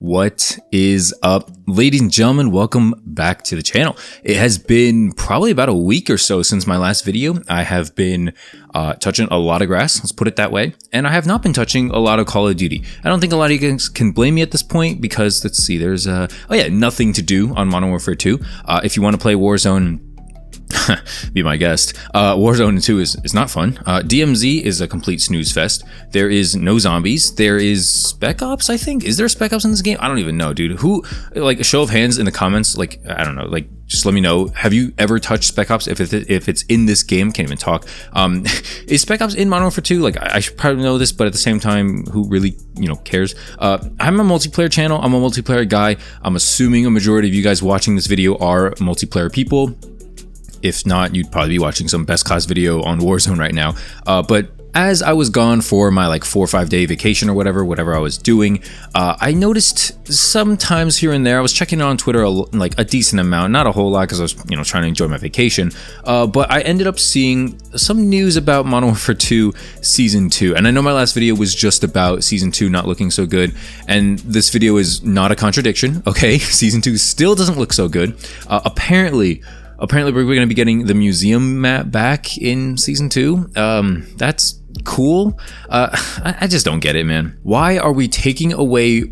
What is up, ladies and gentlemen? Welcome back to the channel. It has been probably about a week or so since my last video. I have been touching a lot of grass, let's put it that way, and I have not been touching a lot of Call of Duty. I don't think a lot of you guys can blame me at this point because, let's see, there's nothing to do on Modern Warfare 2. If you want to play Warzone, be my guest. Warzone 2 is not fun. DMZ is a complete snooze fest. There is no zombies. There is Spec Ops, I think. Is there Spec Ops in this game? I don't even know, dude. Who, like, a show of hands in the comments, like, I don't know, like, just let me know. Have you ever touched Spec Ops if it's in this game? Can't even talk. Is Spec Ops in Modern Warfare 2? Like, I should probably know this, but at the same time, who really, cares? I'm a multiplayer channel. I'm a multiplayer guy. I'm assuming a majority of you guys watching this video are multiplayer people. If not, you'd probably be watching some best class video on Warzone right now. But as I was gone for my like 4 or 5 day vacation or whatever I was doing, I noticed sometimes here and there, I was checking it on Twitter like a decent amount, not a whole lot because I was, trying to enjoy my vacation. But I ended up seeing some news about Modern Warfare 2 Season 2. And I know my last video was just about Season 2 not looking so good. And this video is not a contradiction, okay? Season 2 still doesn't look so good. Apparently we're going to be getting the museum map back in Season 2. That's cool. I just don't get it, man. Why are we taking away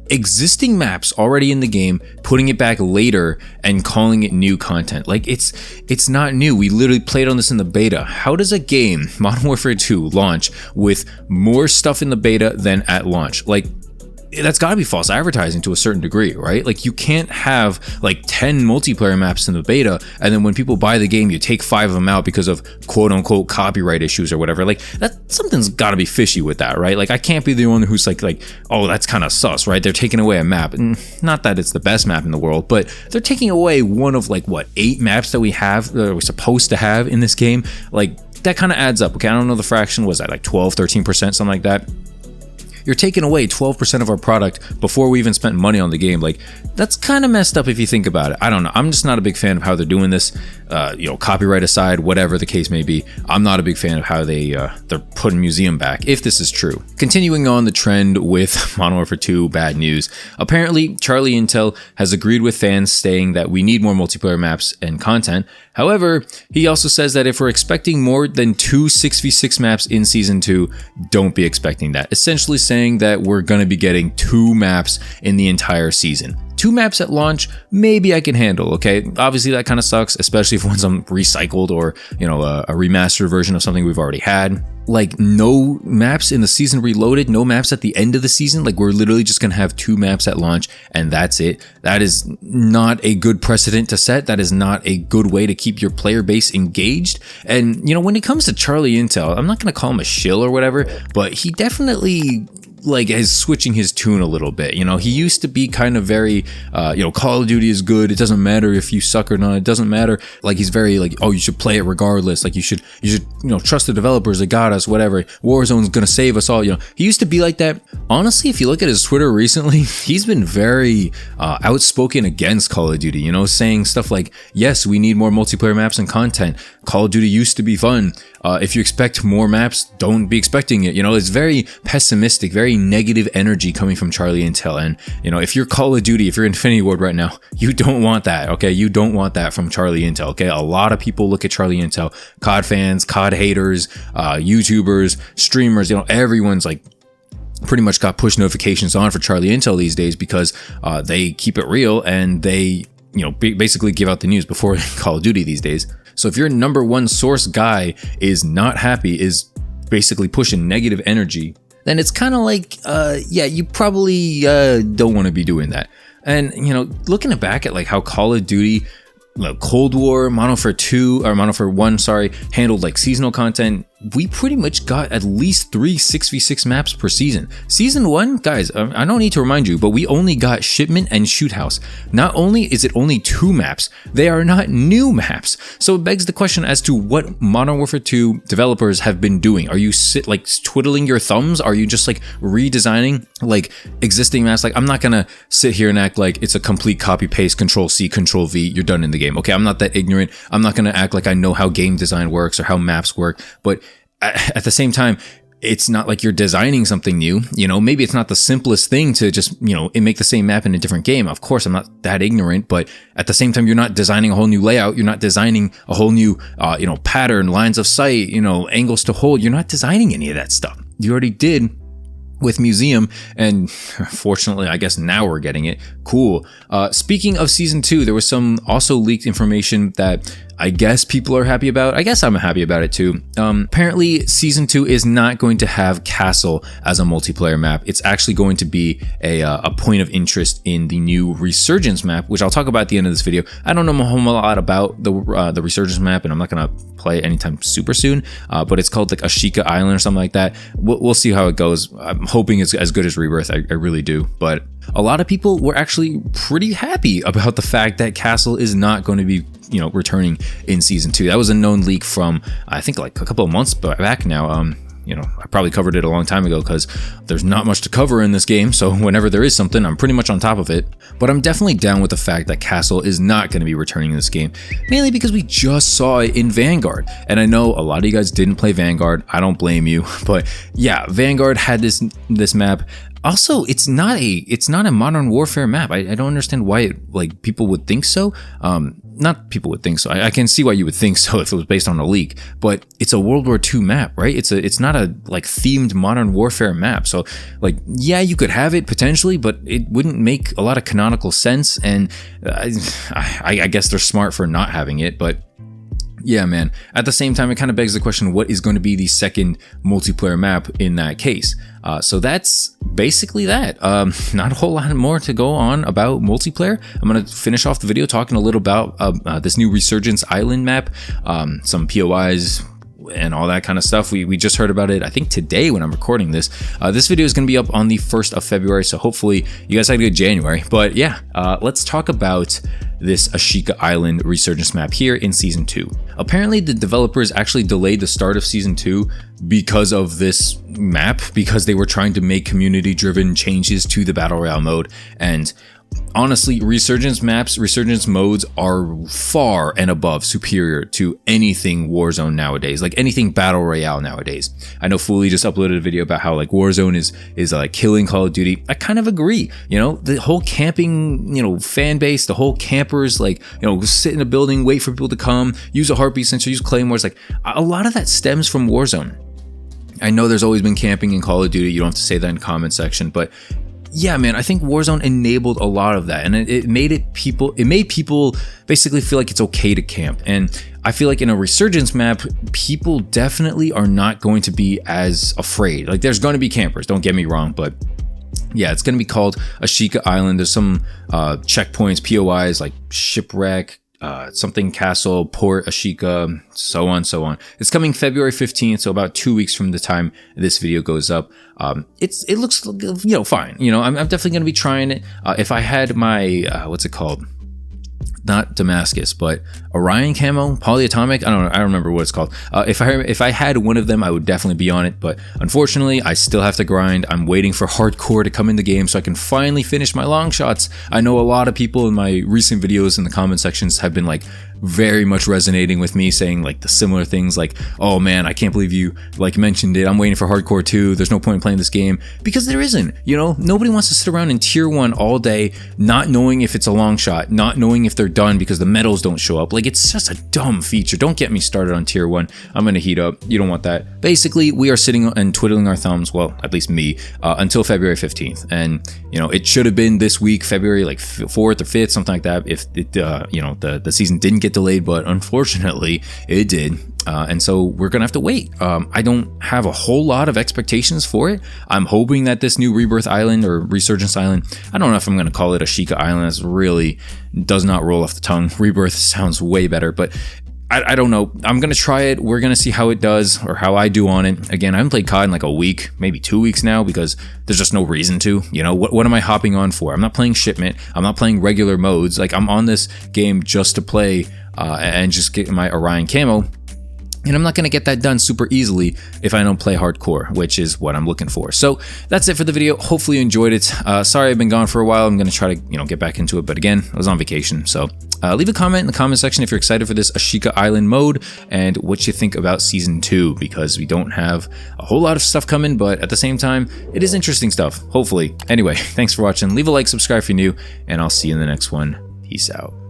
existing maps already in the game, putting it back later, and calling it new content? Like, it's not new. We literally played on this in the beta. How does a game, Modern Warfare 2, launch with more stuff in the beta than at launch? Like, that's got to be false advertising to a certain degree, right? Like, you can't have like 10 multiplayer maps in the beta and then when people buy the game you take 5 of them out because of quote unquote copyright issues or whatever. Like, that something's got to be fishy with that, right? Like, I can't be the one who's like oh, that's kind of sus, right? They're taking away a map, and not that it's the best map in the world, but they're taking away one of like what, 8 maps that we have, that we're supposed to have in this game. Like, that kind of adds up. Okay, I don't know the fraction, was that like 12-13%, something like that? You're taking away 12% of our product before we even spent money on the game. Like, that's kind of messed up if you think about it. I don't know. I'm just not a big fan of how they're doing this. Copyright aside, whatever the case may be, I'm not a big fan of how they're putting museum back, if this is true. Continuing on the trend with Modern Warfare 2 bad news. Apparently, Charlie Intel has agreed with fans saying that we need more multiplayer maps and content. However, he also says that if we're expecting more than 2 6v6 maps in Season 2, don't be expecting that. Essentially saying that we're going to be getting 2 maps in the entire season. 2 maps at launch, maybe I can handle, okay? Obviously, that kind of sucks, especially if one's recycled or, a remastered version of something we've already had. Like, no maps in the season reloaded, no maps at the end of the season. Like, we're literally just gonna have 2 maps at launch and that's it. That is not a good precedent to set. That is not a good way to keep your player base engaged. And, when it comes to Charlie Intel, I'm not gonna call him a shill or whatever, but he definitely is switching his tune a little bit. He used to be kind of very, Call of Duty is good. It doesn't matter if you suck or not. It doesn't matter. Like, he's very like, oh, you should play it regardless. Like, you should, trust the developers that got us, whatever. Warzone's gonna save us all. He used to be like that. Honestly, if you look at his Twitter recently, he's been very outspoken against Call of Duty, saying stuff like, yes, we need more multiplayer maps and content. Call of Duty used to be fun. If you expect more maps, don't be expecting it. It's very pessimistic, very negative energy coming from Charlie Intel. And, if you're Call of Duty, if you're Infinity Ward right now, you don't want that, okay? You don't want that from Charlie Intel, okay? A lot of people look at Charlie Intel, COD fans, COD haters, YouTubers, streamers, everyone's like, pretty much got push notifications on for Charlie Intel these days because they keep it real and they, basically give out the news before Call of Duty these days. So if your number one source guy is not happy, is basically pushing negative energy, then it's kind of like, you probably don't want to be doing that. And, looking back at like how Call of Duty, Cold War, Modern Warfare 2, or Modern Warfare 1, handled like seasonal content, we pretty much got at least 3 6v6 maps per season. Season 1, guys, I don't need to remind you, but we only got Shipment and Shoot House. Not only is it only 2 maps, they are not new maps. So it begs the question as to what Modern Warfare 2 developers have been doing. Are you twiddling your thumbs? Are you just like redesigning like existing maps? Like, I'm not gonna sit here and act like it's a complete copy paste, Control C, Control V, you're done in the game. Okay, I'm not that ignorant. I'm not gonna act like I know how game design works or how maps work, but at the same time, it's not like you're designing something new. Maybe it's not the simplest thing to just, make the same map in a different game. Of course, I'm not that ignorant, but at the same time, you're not designing a whole new layout. You're not designing a whole new, pattern, lines of sight, angles to hold. You're not designing any of that stuff. You already did with Museum, and fortunately, I guess now we're getting it. Cool. Speaking of Season 2, there was some also leaked information that I guess people are happy about. I guess I'm happy about it too. Apparently, Season 2 is not going to have Castle as a multiplayer map. It's actually going to be a point of interest in the new Resurgence map, which I'll talk about at the end of this video. I don't know a whole lot about the Resurgence map, and I'm not going to play it anytime super soon, but it's called like Ashika Island or something like that. We'll see how it goes. I'm hoping it's as good as Rebirth. I really do. But a lot of people were actually pretty happy about the fact that Castle is not going to be returning in Season 2. That was a known leak from, I think, like a couple of months back now. I probably covered it a long time ago because there's not much to cover in this game. So whenever there is something, I'm pretty much on top of it. But I'm definitely down with the fact that Castle is not going to be returning in this game, mainly because we just saw it in Vanguard. And I know a lot of you guys didn't play Vanguard. I don't blame you. But yeah, Vanguard had this map. Also, it's not a Modern Warfare map. I don't understand why people would think so. Not people would think so. I can see why you would think so if it was based on a leak, but it's a World War II map, right? It's not a themed Modern Warfare map. So yeah, you could have it potentially, but it wouldn't make a lot of canonical sense. And I guess they're smart for not having it, but yeah, man. At the same time, it kind of begs the question, what is going to be the second multiplayer map in that case? So that's basically that. Not a whole lot more to go on about multiplayer. I'm going to finish off the video talking a little about this new Resurgence Island map, some POIs, and all that kind of stuff. We just heard about it, I think today when I'm recording this. This video is going to be up on the 1st of February, so hopefully you guys had a good January. But yeah, let's talk about this Ashika Island Resurgence map here in Season 2. Apparently, the developers actually delayed the start of Season 2 because of this map, because they were trying to make community-driven changes to the Battle Royale mode. And honestly, Resurgence maps, Resurgence modes are far and above superior to anything Warzone nowadays, like anything Battle Royale nowadays. I know Fooly just uploaded a video about how Warzone is killing Call of Duty. I kind of agree. The whole camping, fan base, the whole campers, sit in a building, wait for people to come, use a heartbeat sensor, use claymores. A lot of that stems from Warzone. I know there's always been camping in Call of Duty. You don't have to say that in the comment section, but yeah, man, I think Warzone enabled a lot of that, and it made people basically feel like it's okay to camp. And I feel like in a Resurgence map, people definitely are not going to be as afraid. There's going to be campers, don't get me wrong, but yeah, it's going to be called Ashika Island. There's some checkpoints, POIs like Shipwreck, something Castle, Port, Ashika, so on, so on. It's coming February 15th, so about 2 weeks from the time this video goes up. It looks, fine. I'm definitely going to be trying it. If I had my, what's it called? Not Damascus, but Orion Camo, Polyatomic. I don't remember what it's called. If I had one of them, I would definitely be on it. But unfortunately, I still have to grind. I'm waiting for hardcore to come in the game so I can finally finish my long shots. I know a lot of people in my recent videos in the comment sections have been very much resonating with me, saying the similar things oh man, I can't believe you mentioned it. I'm waiting for hardcore 2. There's no point in playing this game, because there isn't. Nobody wants to sit around in tier 1 all day, not knowing if it's a long shot, not knowing if they're done because the medals don't show up. It's just a dumb feature. Don't get me started on tier 1. I'm gonna heat up. You don't want that. Basically, we are sitting and twiddling our thumbs, well, at least me, until February 15th. And it should have been this week, February 4th or 5th, something like that, if it, the season didn't get delayed, but unfortunately it did. And so we're gonna have to wait. I don't have a whole lot of expectations for it. I'm hoping that this new Rebirth Island or Resurgence Island, I don't know if I'm gonna call it Ashika Island. That's really does not roll off the tongue. Rebirth sounds way better, but I don't know. I'm gonna try it. We're gonna see how it does, or how I do on it. Again, I haven't played COD in a week, maybe 2 weeks now, because there's just no reason to. What am I hopping on for? I'm not playing shipment. I'm not playing regular modes. I'm on this game just to play and just get my Orion Camo. And I'm not going to get that done super easily if I don't play hardcore, which is what I'm looking for. So that's it for the video. Hopefully you enjoyed it. Sorry I've been gone for a while. I'm going to try to, get back into it. But again, I was on vacation. So leave a comment in the comment section if you're excited for this Ashika Island mode and what you think about Season 2, because we don't have a whole lot of stuff coming, but at the same time, it is interesting stuff, hopefully. Anyway, thanks for watching. Leave a like, subscribe if you're new, and I'll see you in the next one. Peace out.